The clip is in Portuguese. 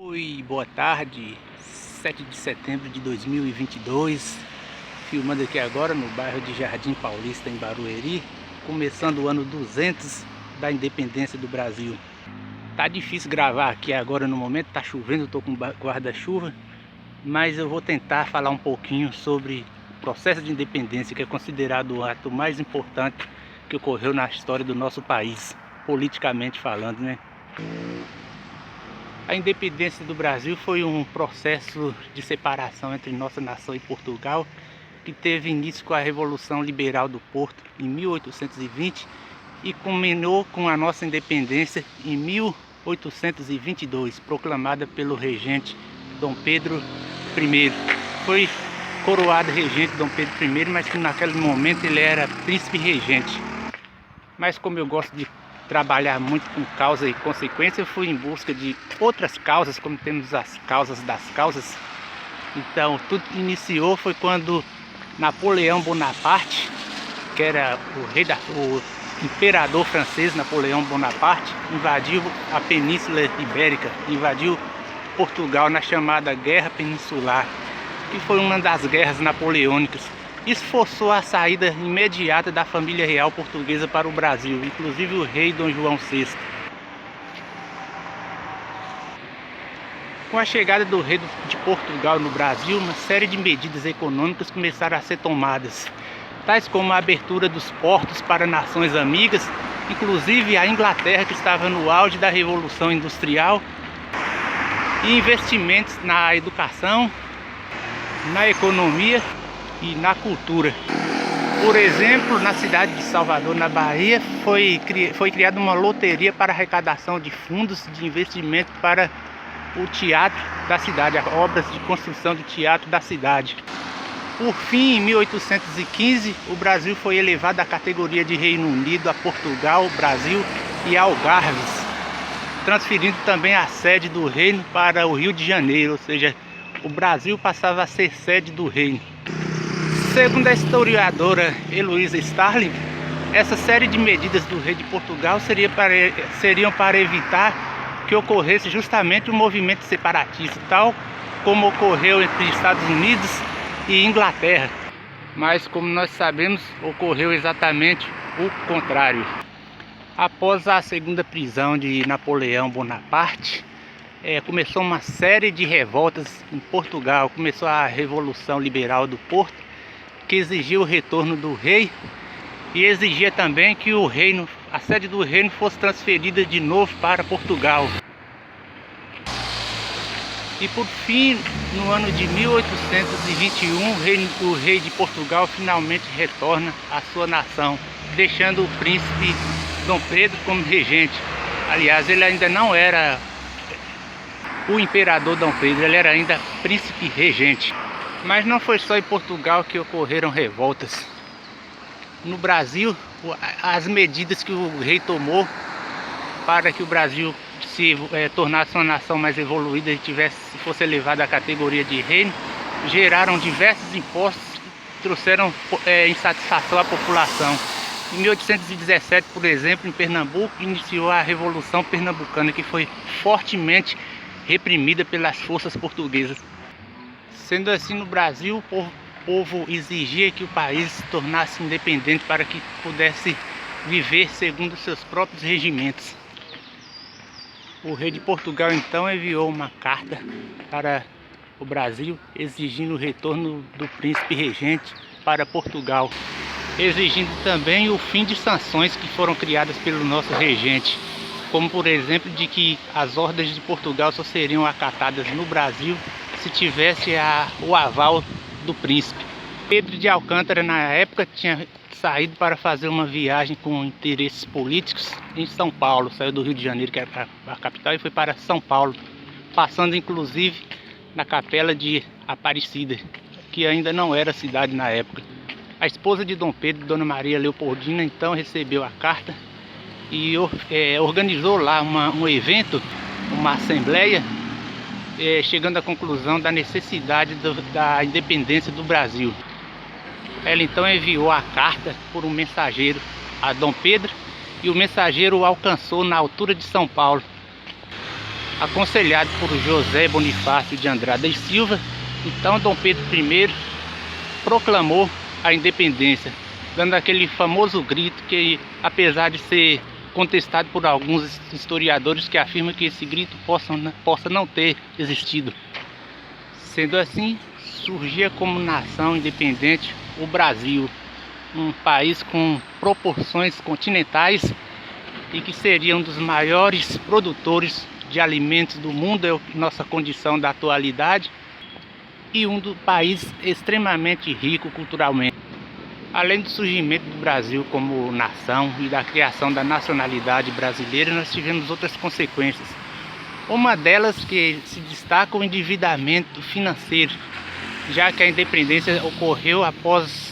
Oi, boa tarde, 7 de setembro de 2022, filmando aqui agora no bairro de Jardim Paulista, em Barueri, começando o ano 200 da independência do Brasil. Tá difícil gravar aqui agora no momento, tá chovendo, eu tô com guarda-chuva, mas eu vou tentar falar um pouquinho sobre o processo de independência, que é considerado o ato mais importante que ocorreu na história do nosso país, politicamente falando, né? A independência do Brasil foi um processo de separação entre nossa nação e Portugal, que teve início com a Revolução Liberal do Porto em 1820 e culminou com a nossa independência em 1822, proclamada pelo regente Dom Pedro I. Foi coroado regente Dom Pedro I, mas que naquele momento ele era príncipe regente. Mas como eu gosto de trabalhar muito com causa e consequência, eu fui em busca de outras causas, como temos as causas das causas. Então tudo iniciou foi quando Napoleão Bonaparte, que era o imperador francês Napoleão Bonaparte, invadiu a Península Ibérica, invadiu Portugal na chamada Guerra Peninsular, que foi uma das guerras napoleônicas. Isso forçou a saída imediata da família real portuguesa para o Brasil, inclusive o rei Dom João VI. Com a chegada do rei de Portugal no Brasil, uma série de medidas econômicas começaram a ser tomadas, tais como a abertura dos portos para nações amigas, inclusive a Inglaterra, que estava no auge da Revolução Industrial, e investimentos na educação, na economia e na cultura. Por exemplo, na cidade de Salvador, na Bahia, foi criada uma loteria para arrecadação de fundos de investimento para o teatro da cidade, as obras de construção do teatro da cidade. Por fim, em 1815, o Brasil foi elevado à categoria de Reino Unido, a Portugal, Brasil e Algarves, transferindo também a sede do reino para o Rio de Janeiro, ou seja, o Brasil passava a ser sede do reino. Segundo a historiadora Heloísa Starling, essa série de medidas do rei de Portugal seriam para evitar que ocorresse justamente um movimento separatista, tal como ocorreu entre Estados Unidos e Inglaterra. Mas, como nós sabemos, ocorreu exatamente o contrário. Após a segunda prisão de Napoleão Bonaparte, começou uma série de revoltas em Portugal. Começou a Revolução Liberal do Porto, que exigia o retorno do rei e exigia também que a sede do reino fosse transferida de novo para Portugal. E por fim, no ano de 1821, o rei de Portugal finalmente retorna à sua nação, deixando o príncipe Dom Pedro como regente. Aliás, ele ainda não era o imperador Dom Pedro, ele era ainda príncipe regente. Mas não foi só em Portugal que ocorreram revoltas. No Brasil, as medidas que o rei tomou para que o Brasil se tornasse uma nação mais evoluída e fosse elevado à categoria de reino, geraram diversos impostos que trouxeram insatisfação à população. Em 1817, por exemplo, em Pernambuco, iniciou a Revolução Pernambucana, que foi fortemente reprimida pelas forças portuguesas. Sendo assim, no Brasil, o povo exigia que o país se tornasse independente para que pudesse viver segundo seus próprios regimentos. O rei de Portugal então enviou uma carta para o Brasil exigindo o retorno do príncipe regente para Portugal, exigindo também o fim de sanções que foram criadas pelo nosso regente, como por exemplo de que as ordens de Portugal só seriam acatadas no Brasil se tivesse o aval do príncipe. Pedro de Alcântara, na época, tinha saído para fazer uma viagem com interesses políticos em São Paulo. Saiu do Rio de Janeiro, que era a capital, e foi para São Paulo, passando inclusive na Capela de Aparecida, que ainda não era cidade na época. A esposa de Dom Pedro, Dona Maria Leopoldina, então recebeu a carta e organizou lá um evento, uma assembleia, chegando à conclusão da necessidade da independência do Brasil. Ela então enviou a carta por um mensageiro a Dom Pedro, e o mensageiro o alcançou na altura de São Paulo. aconselhado por José Bonifácio de Andrada e Silva. Então Dom Pedro I proclamou a independência, dando aquele famoso grito que, apesar de ser contestado por alguns historiadores que afirmam que esse grito possa não ter existido. Sendo assim, surgia como nação independente o Brasil, um país com proporções continentais e que seria um dos maiores produtores de alimentos do mundo, é nossa condição da atualidade, e um dos países extremamente rico culturalmente. Além do surgimento do Brasil como nação e da criação da nacionalidade brasileira, nós tivemos outras consequências. Uma delas que se destaca o endividamento financeiro, já que a independência ocorreu após